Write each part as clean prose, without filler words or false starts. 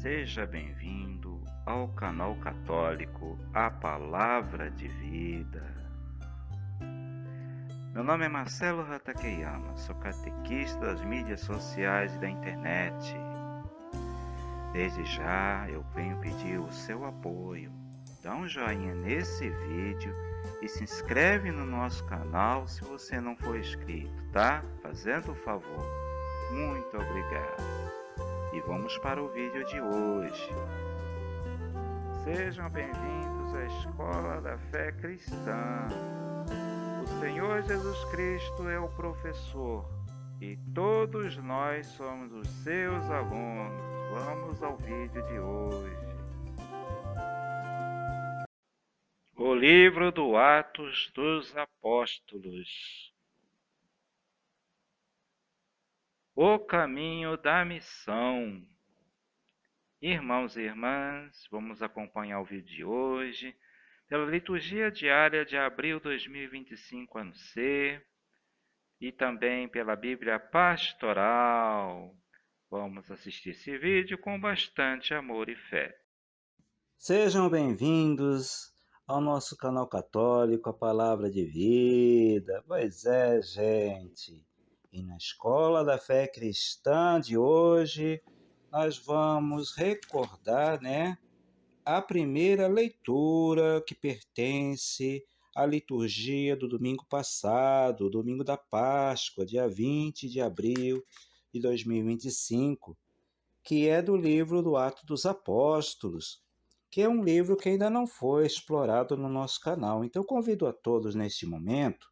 Seja bem-vindo ao canal católico A Palavra de Vida. Meu nome é Marcelo Hatakeyama, sou catequista das mídias sociais e da internet. Desde já eu venho pedir o seu apoio. Dá um joinha nesse vídeo e se inscreve no nosso canal se você não for inscrito, tá? Fazendo o favor. Muito obrigado. E vamos para o vídeo de hoje. Sejam bem-vindos à Escola da Fé Cristã. O Senhor Jesus Cristo é o professor e todos nós somos os seus alunos. Vamos ao vídeo de hoje. O livro do Atos dos Apóstolos. O caminho da missão. Irmãos e irmãs, vamos acompanhar o vídeo de hoje pela liturgia diária de abril de 2025, ano C, e também pela Bíblia Pastoral. Vamos assistir esse vídeo com bastante amor e fé. Sejam bem-vindos ao nosso canal católico, a Palavra de Vida. Pois é, gente. E na Escola da Fé Cristã de hoje, nós vamos recordar, a primeira leitura que pertence à liturgia do domingo passado, o domingo da Páscoa, dia 20 de abril de 2025, que é do livro do Atos dos Apóstolos, que é um livro que ainda não foi explorado no nosso canal. Então, convido a todos neste momento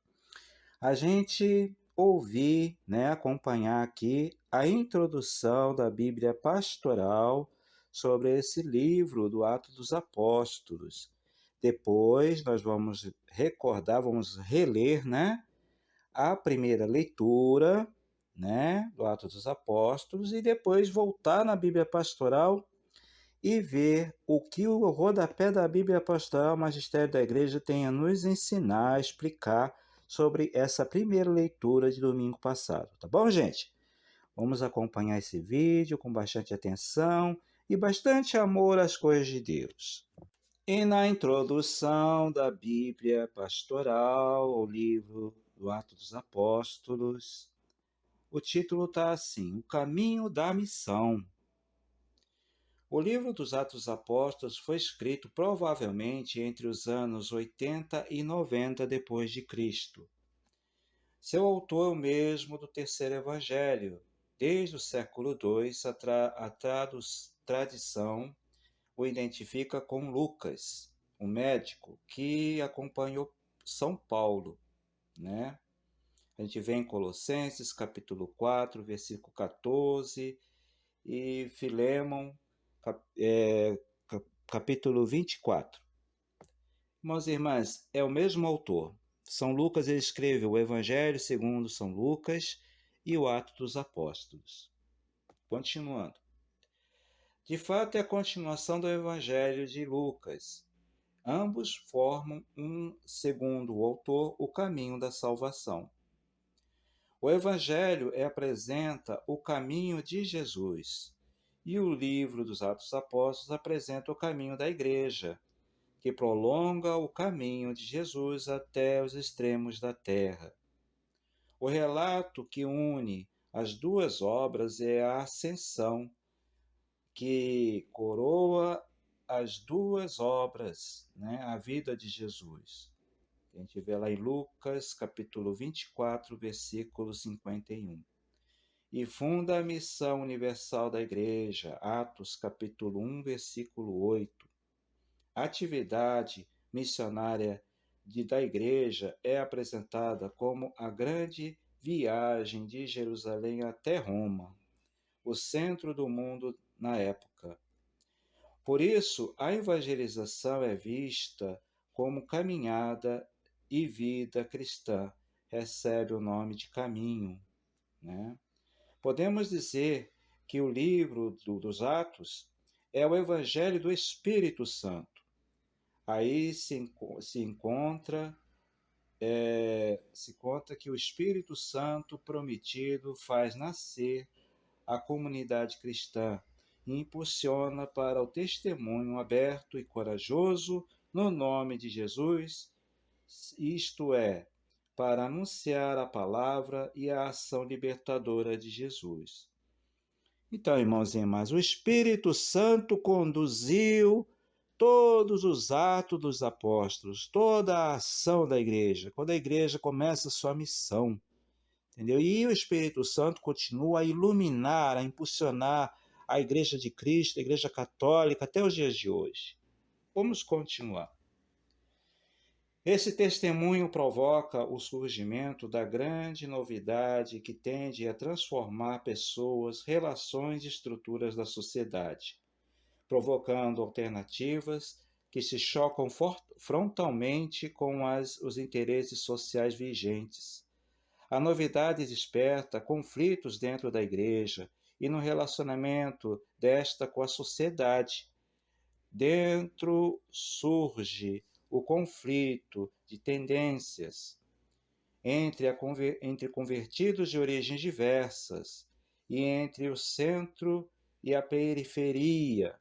a gente ouvir, acompanhar aqui a introdução da Bíblia Pastoral sobre esse livro do Atos dos Apóstolos. Depois nós vamos recordar, vamos reler, a primeira leitura, do Atos dos Apóstolos e depois voltar na Bíblia Pastoral e ver o que o rodapé da Bíblia Pastoral, o Magistério da Igreja, tem a nos ensinar, a explicar sobre essa primeira leitura de domingo passado. Tá bom, gente? Vamos acompanhar esse vídeo com bastante atenção e bastante amor às coisas de Deus. E na introdução da Bíblia Pastoral, o livro do Atos dos Apóstolos, o título está assim: O Caminho da Missão. O livro dos Atos dos Apóstolos foi escrito provavelmente entre os anos 80 e 90 depois de Cristo. Seu autor é o mesmo do Terceiro Evangelho. Desde o século II, a tradição o identifica com Lucas, um médico que acompanhou São Paulo, A gente vê em Colossenses, capítulo 4, versículo 14, e Filemon, capítulo 24. Irmãos e irmãs, é o mesmo autor. São Lucas ele escreve o Evangelho segundo São Lucas e o Atos dos Apóstolos. Continuando. De fato, é a continuação do Evangelho de Lucas. Ambos formam segundo o autor, o caminho da salvação. O Evangelho apresenta o caminho de Jesus e o livro dos Atos dos Apóstolos apresenta o caminho da Igreja, que prolonga o caminho de Jesus até os extremos da terra. O relato que une as duas obras é a ascensão, que coroa as duas obras, a vida de Jesus. A gente vê lá em Lucas, capítulo 24, versículo 51. E funda a missão universal da Igreja, Atos, capítulo 1, versículo 8. A atividade missionária da Igreja é apresentada como a grande viagem de Jerusalém até Roma, o centro do mundo na época. Por isso, a evangelização é vista como caminhada e vida cristã, recebe o nome de caminho. Podemos dizer que o livro dos Atos é o Evangelho do Espírito Santo. Aí se conta que o Espírito Santo prometido faz nascer a comunidade cristã e impulsiona para o testemunho aberto e corajoso no nome de Jesus, isto é, para anunciar a palavra e a ação libertadora de Jesus. Então, irmãos e irmãs, o Espírito Santo conduziu todos os atos dos apóstolos, toda a ação da igreja, quando a igreja começa a sua missão, entendeu? E o Espírito Santo continua a iluminar, a impulsionar a igreja de Cristo, a igreja católica, até os dias de hoje. Vamos continuar. Esse testemunho provoca o surgimento da grande novidade que tende a transformar pessoas, relações e estruturas da sociedade, provocando alternativas que se chocam frontalmente com os interesses sociais vigentes. A novidade desperta conflitos dentro da igreja e no relacionamento desta com a sociedade. Dentro surge o conflito de tendências entre convertidos de origens diversas e entre o centro e a periferia.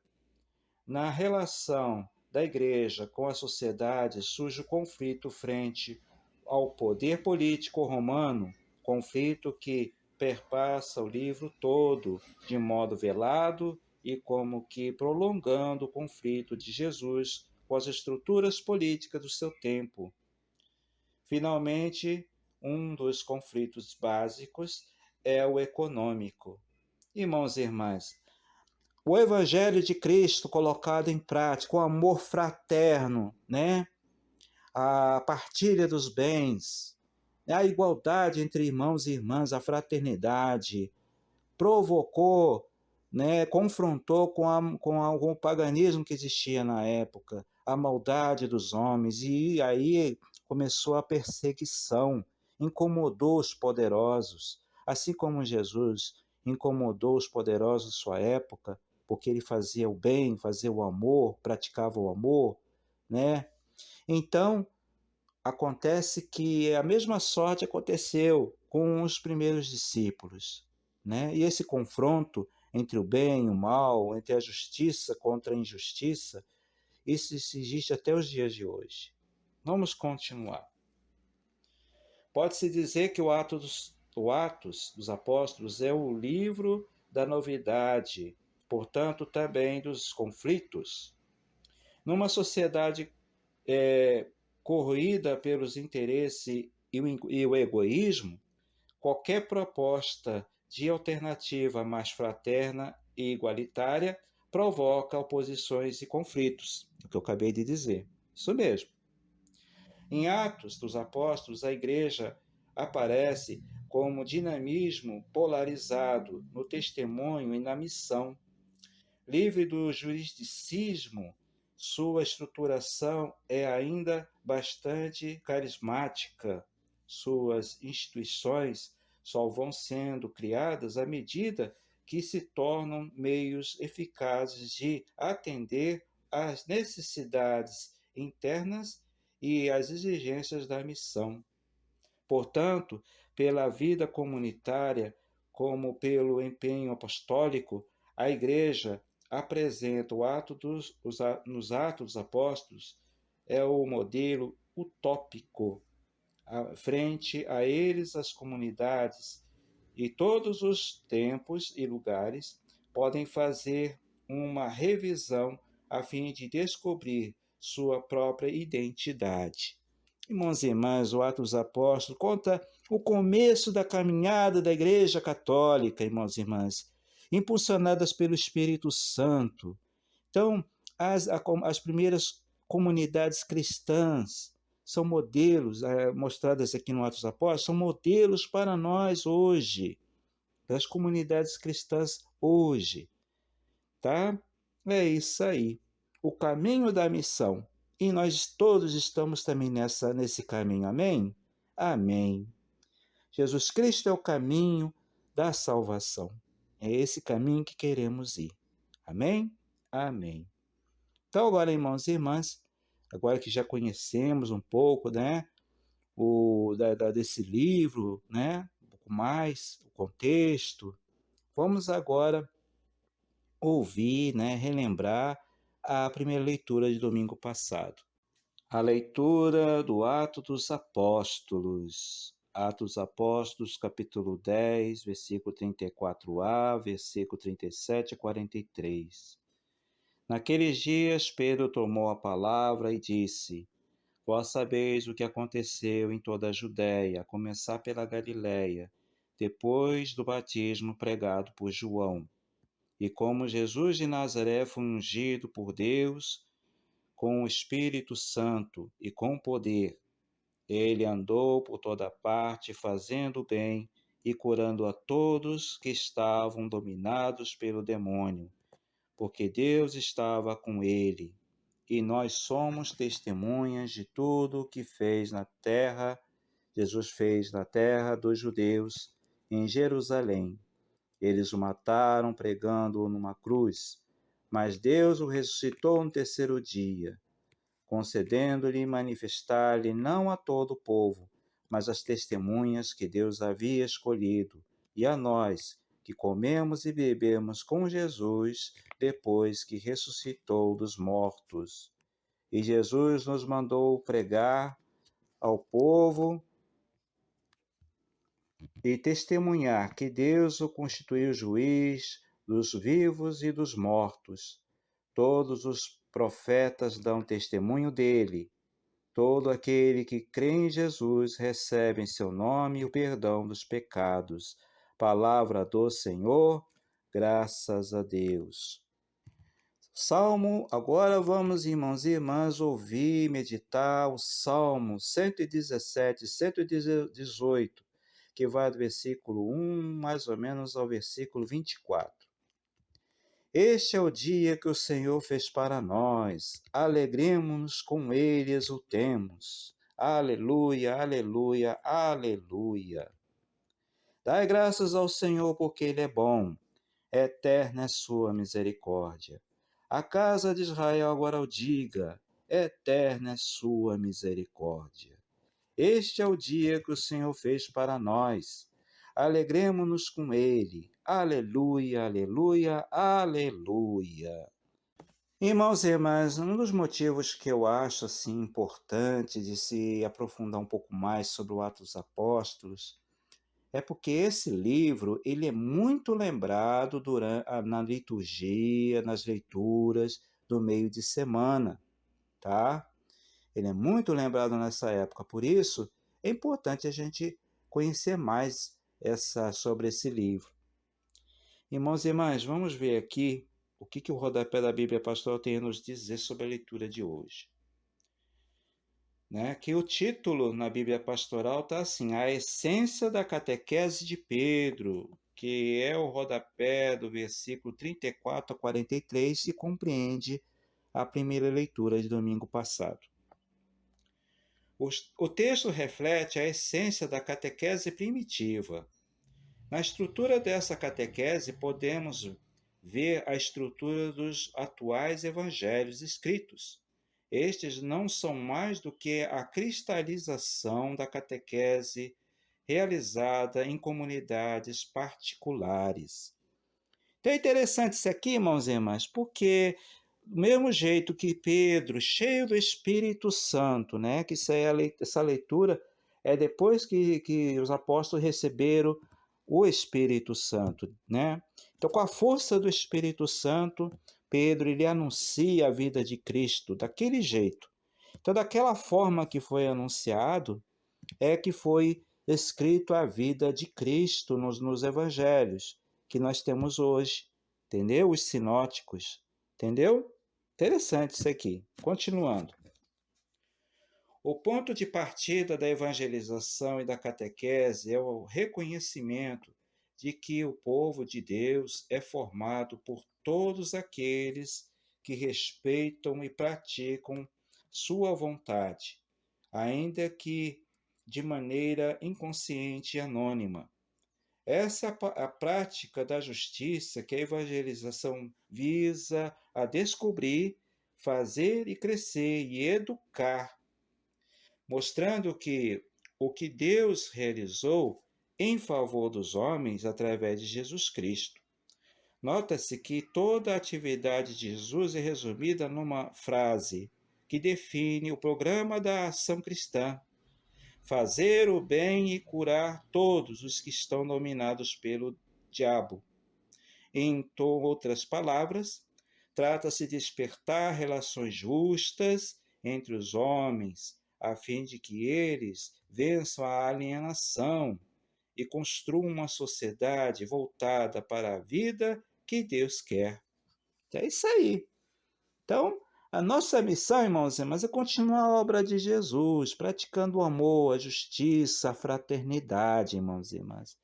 Na relação da igreja com a sociedade surge o conflito frente ao poder político romano, conflito que perpassa o livro todo, de modo velado e como que prolongando o conflito de Jesus com as estruturas políticas do seu tempo. Finalmente, um dos conflitos básicos é o econômico. Irmãos e irmãs, o Evangelho de Cristo colocado em prática, o amor fraterno, né? A partilha dos bens, a igualdade entre irmãos e irmãs, a fraternidade, provocou, né, confrontou com o paganismo que existia na época, a maldade dos homens, e aí começou a perseguição, incomodou os poderosos, assim como Jesus incomodou os poderosos de sua época, porque ele fazia o bem, fazia o amor, praticava o amor, né? Então, acontece que a mesma sorte aconteceu com os primeiros discípulos, né? E esse confronto entre o bem e o mal, entre a justiça contra a injustiça, isso existe até os dias de hoje. Vamos continuar. Pode-se dizer que o Atos dos Apóstolos é o livro da novidade, portanto, também dos conflitos. Numa sociedade corroída pelos interesses e o egoísmo, qualquer proposta de alternativa mais fraterna e igualitária provoca oposições e conflitos, o que eu acabei de dizer. Isso mesmo. Em Atos dos Apóstolos, a igreja aparece como dinamismo polarizado no testemunho e na missão. Livre do juridicismo, sua estruturação é ainda bastante carismática. Suas instituições só vão sendo criadas à medida que se tornam meios eficazes de atender às necessidades internas e às exigências da missão. Portanto, pela vida comunitária, como pelo empenho apostólico, a Igreja apresenta nos Atos dos Apóstolos é o modelo utópico. Frente a eles, as comunidades e todos os tempos e lugares podem fazer uma revisão a fim de descobrir sua própria identidade. Irmãos e irmãs, o Atos dos Apóstolos conta o começo da caminhada da Igreja Católica, irmãos e irmãs, impulsionadas pelo Espírito Santo. Então, as primeiras comunidades cristãs são modelos, mostradas aqui no Atos dos Apóstolos, são modelos para nós hoje, das comunidades cristãs hoje, tá? É isso aí. O caminho da missão. E nós todos estamos também nesse caminho, amém? Amém. Jesus Cristo é o caminho da salvação. É esse caminho que queremos ir. Amém? Amém. Então agora, irmãos e irmãs, agora que já conhecemos um pouco, né, desse livro, né, um pouco mais, o contexto, vamos agora ouvir, né, relembrar a primeira leitura de domingo passado. A leitura do Atos dos Apóstolos. Atos dos Apóstolos, capítulo 10, versículo 34a, versículo 37 a 43. Naqueles dias, Pedro tomou a palavra e disse: Vós sabeis o que aconteceu em toda a Judéia, a começar pela Galiléia, depois do batismo pregado por João, e como Jesus de Nazaré foi ungido por Deus com o Espírito Santo e com poder. Ele andou por toda parte, fazendo o bem e curando a todos que estavam dominados pelo demônio, porque Deus estava com ele. E nós somos testemunhas de tudo o que fez na terra, Jesus fez na terra dos judeus, em Jerusalém. Eles o mataram pregando-o numa cruz, mas Deus o ressuscitou no terceiro dia, concedendo-lhe manifestar-lhe não a todo o povo, mas às testemunhas que Deus havia escolhido, e a nós, que comemos e bebemos com Jesus depois que ressuscitou dos mortos. E Jesus nos mandou pregar ao povo e testemunhar que Deus o constituiu juiz dos vivos e dos mortos. Todos os profetas dão testemunho dele. Todo aquele que crê em Jesus recebe em seu nome o perdão dos pecados. Palavra do Senhor, graças a Deus. Salmo, agora vamos, irmãos e irmãs, ouvir e meditar o Salmo 117 e 118, que vai do versículo 1 mais ou menos ao versículo 24. Este é o dia que o Senhor fez para nós, alegremo-nos com ele e exultemos. Aleluia, aleluia, aleluia. Dai graças ao Senhor porque ele é bom, eterna é sua misericórdia. A casa de Israel agora o diga, eterna é sua misericórdia. Este é o dia que o Senhor fez para nós. Alegremo-nos com ele. Aleluia, aleluia, aleluia. Irmãos e irmãs, um dos motivos que eu acho assim importante de se aprofundar um pouco mais sobre o Atos dos Apóstolos é porque esse livro ele é muito lembrado na liturgia, nas leituras do meio de semana, tá? Ele é muito lembrado nessa época, por isso é importante a gente conhecer mais sobre esse livro. Irmãos e irmãs, vamos ver aqui o que o rodapé da Bíblia Pastoral tem a nos dizer sobre a leitura de hoje. Que o título na Bíblia Pastoral está assim: A Essência da Catequese de Pedro, que é o rodapé do versículo 34 a 43 e compreende a primeira leitura de domingo passado. O texto reflete a essência da catequese primitiva. Na estrutura dessa catequese, podemos ver a estrutura dos atuais evangelhos escritos. Estes não são mais do que a cristalização da catequese realizada em comunidades particulares. Então é interessante isso aqui, irmãos e irmãs, porque do mesmo jeito que Pedro, cheio do Espírito Santo, que essa leitura é depois que os apóstolos receberam o Espírito Santo, Então, com a força do Espírito Santo, Pedro ele anuncia a vida de Cristo daquele jeito. Então, daquela forma que foi anunciado, é que foi escrito a vida de Cristo nos evangelhos que nós temos hoje, entendeu? Os sinóticos, entendeu? Interessante isso aqui. Continuando. O ponto de partida da evangelização e da catequese é o reconhecimento de que o povo de Deus é formado por todos aqueles que respeitam e praticam sua vontade, ainda que de maneira inconsciente e anônima. Essa é a prática da justiça que a evangelização visa a descobrir, fazer e crescer e educar, mostrando que o que Deus realizou em favor dos homens através de Jesus Cristo. Nota-se que toda a atividade de Jesus é resumida numa frase que define o programa da ação cristã: fazer o bem e curar todos os que estão dominados pelo diabo. Em outras palavras, trata-se de despertar relações justas entre os homens, a fim de que eles vençam a alienação e construam uma sociedade voltada para a vida que Deus quer. É isso aí. Então, a nossa missão, irmãos e irmãs, é continuar a obra de Jesus, praticando o amor, a justiça, a fraternidade, irmãos e irmãs.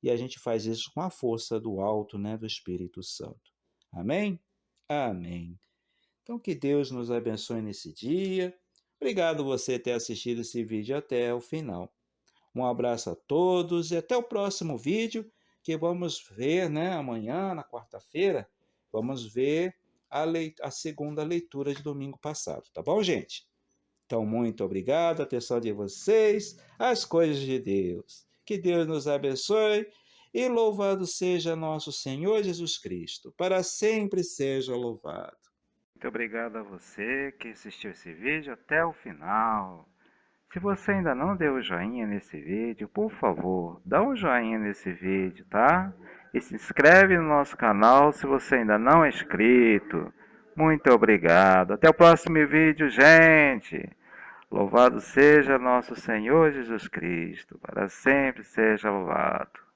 E a gente faz isso com a força do alto, né, do Espírito Santo. Amém? Amém. Então, que Deus nos abençoe nesse dia. Obrigado você ter assistido esse vídeo até o final. Um abraço a todos e até o próximo vídeo, que vamos ver, né, amanhã, na quarta-feira, vamos ver a segunda leitura de domingo passado, tá bom, gente? Então, muito obrigado, a atenção de vocês, as coisas de Deus. Que Deus nos abençoe e louvado seja nosso Senhor Jesus Cristo, para sempre seja louvado. Muito obrigado a você que assistiu esse vídeo até o final. Se você ainda não deu o joinha nesse vídeo, por favor, dá um joinha nesse vídeo, tá? E se inscreve no nosso canal se você ainda não é inscrito. Muito obrigado. Até o próximo vídeo, gente. Louvado seja nosso Senhor Jesus Cristo, para sempre seja louvado.